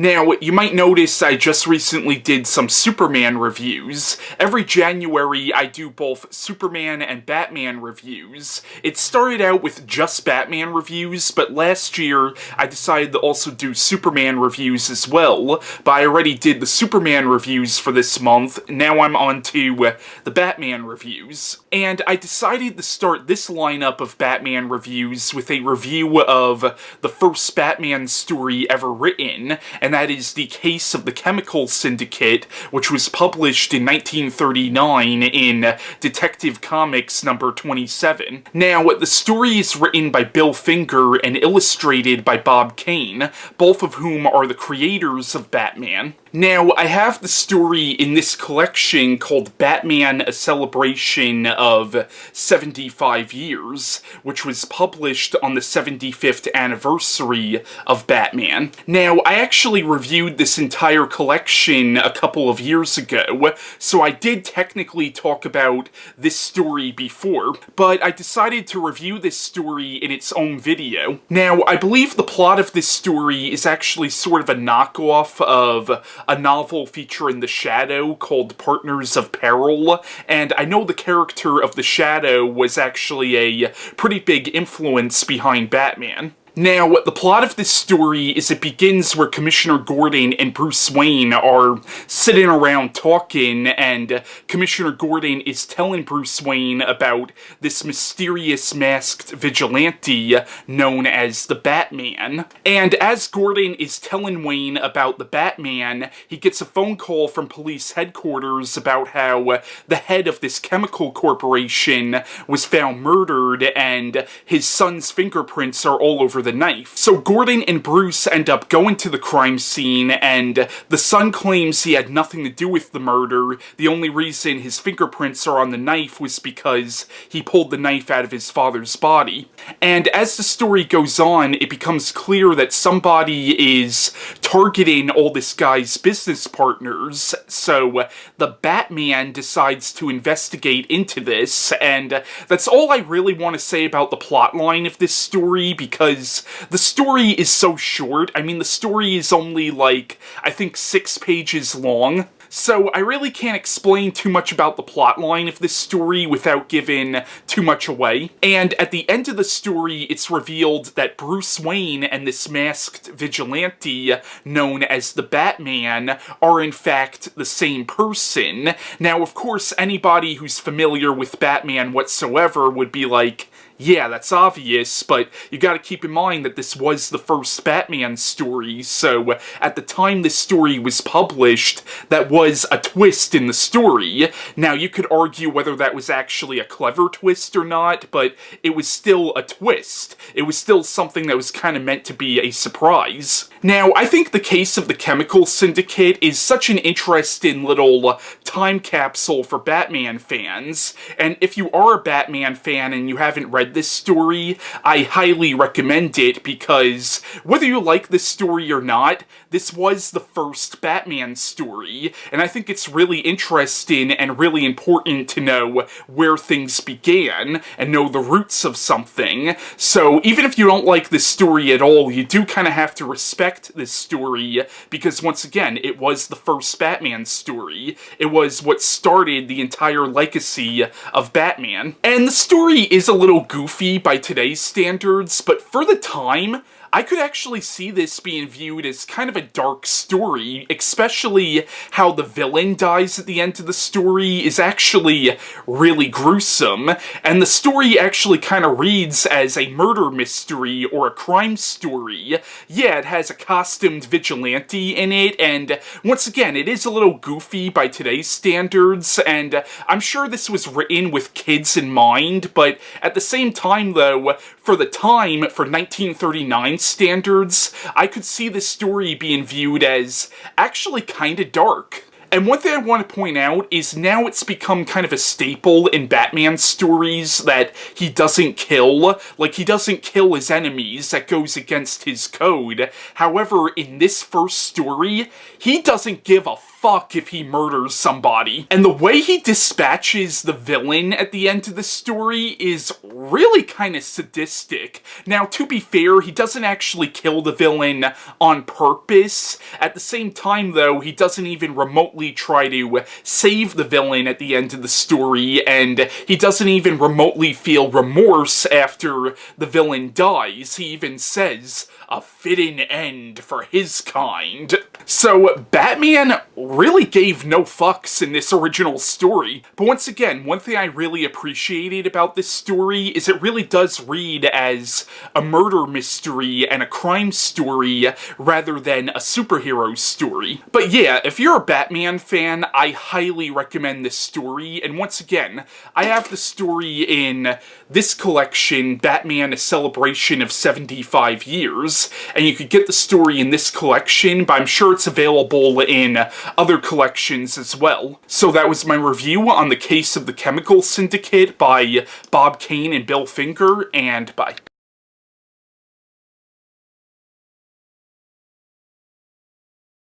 Now, you might notice I just recently did some Superman reviews. Every January I do both Superman and Batman reviews. It started out with just Batman reviews, but last year I decided to also do Superman reviews as well. But I already did the Superman reviews for this month, now I'm on to the Batman reviews. And I decided to start this lineup of Batman reviews with a review of the first Batman story ever written, and that is the case of the Chemical Syndicate, which was published in 1939 in Detective Comics number 27. Now, the story is written by Bill Finger and illustrated by Bob Kane, both of whom are the creators of Batman. Now, I have the story in this collection called Batman: A Celebration of 75 Years, which was published on the 75th anniversary of Batman. Now, I actually reviewed this entire collection a couple of years ago, so I did technically talk about this story before, but I decided to review this story in its own video. Now, I believe the plot of this story is actually sort of a knockoff of a novel featuring the Shadow called Partners of Peril, and I know the character of the Shadow was actually a pretty big influence behind Batman. Now, the plot of this story is it begins where Commissioner Gordon and Bruce Wayne are sitting around talking, and Commissioner Gordon is telling Bruce Wayne about this mysterious masked vigilante known as the Batman. And as Gordon is telling Wayne about the Batman, he gets a phone call from police headquarters about how the head of this chemical corporation was found murdered, and his son's fingerprints are all over the knife. So Gordon and Bruce end up going to the crime scene, and the son claims he had nothing to do with the murder. The only reason his fingerprints are on the knife was because he pulled the knife out of his father's body. And as the story goes on, it becomes clear that somebody is targeting all this guy's business partners, so the Batman decides to investigate into this, and that's all I really want to say about the plotline of this story, because the story is so short. I mean, the story is only, like, I think 6 pages long. So I really can't explain too much about the plotline of this story without giving too much away. And at the end of the story, it's revealed that Bruce Wayne and this masked vigilante known as the Batman are in fact the same person. Now, of course, anybody who's familiar with Batman whatsoever would be like, yeah, that's obvious, but you gotta keep in mind that this was the first Batman story, so at the time this story was published, that was a twist in the story. Now, you could argue whether that was actually a clever twist or not, but it was still a twist. It was still something that was kind of meant to be a surprise. Now, I think the case of the Chemical Syndicate is such an interesting little time capsule for Batman fans, and if you are a Batman fan and you haven't read this story, I highly recommend it, because whether you like this story or not, this was the first Batman story, and I think it's really interesting and really important to know where things began, and know the roots of something. So even if you don't like this story at all, you do kind of have to respect this story, because once again, it was the first Batman story. It was what started the entire legacy of Batman. And the story is a little goofy by today's standards, but for the time, I could actually see this being viewed as kind of a dark story, especially how the villain dies at the end of the story is actually really gruesome, and the story actually kind of reads as a murder mystery or a crime story. Yeah, it has a costumed vigilante in it, and once again, it is a little goofy by today's standards, and I'm sure this was written with kids in mind, but at the same time though, for the time, for 1939 standards, I could see this story being viewed as actually kinda dark. And one thing I want to point out is now it's become kind of a staple in Batman stories that he doesn't kill. Like, he doesn't kill his enemies, that goes against his code. However, in this first story, he doesn't give a fuck if he murders somebody. And the way he dispatches the villain at the end of the story is really kind of sadistic. Now, to be fair, he doesn't actually kill the villain on purpose. At the same time, though, he doesn't even remotely try to save the villain at the end of the story, and he doesn't even remotely feel remorse after the villain dies. He even says, "a fitting end for his kind." So, Batman really gave no fucks in this original story. But once again, one thing I really appreciated about this story is it really does read as a murder mystery and a crime story rather than a superhero story. But yeah, if you're a Batman fan, I highly recommend this story. And once again, I have the story in this collection, Batman: A Celebration of 75 Years, and you could get the story in this collection, but I'm sure it's available in other collections as well. So that was my review on the case of the Chemical Syndicate by Bob Kane and Bill Finger, and bye.